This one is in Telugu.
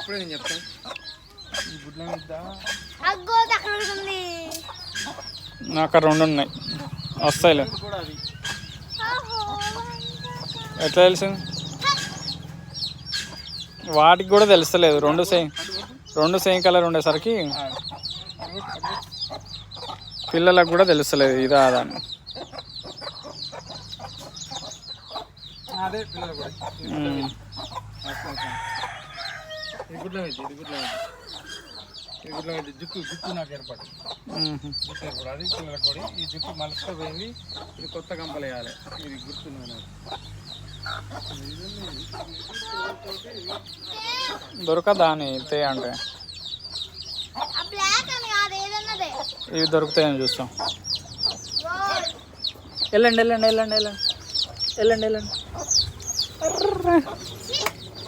అప్పుడే నేను చెప్తాను. ఈ గుడ్ల మీద అక్కడ 2 ఉన్నాయి వస్తాయిలే. ఎట్లా తెలిసింది? వాటికి కూడా తెలుస్తలేదు. 2 సేమ్ కలర్ ఉండేసరికి పిల్లలకు కూడా తెలుస్తలేదు ఇదా అదా అని. అదే పిల్లలు కూడా ఈ గుడ్ల మీద జుట్టు నాకు ఏర్పడు అది పిల్లల కొడి. ఈ జుట్టు మలుపుతో పోయింది. ఇది కొత్త కంపలు వేయాలి. ఇది గుర్తుంది నాకు. దొరకదా అని తే అంటే ఇవి దొరుకుతాయని చూస్తాం. వెళ్ళండి వెళ్ళండి వెళ్ళండి వెళ్ళండి వెళ్ళండి వెళ్ళండి.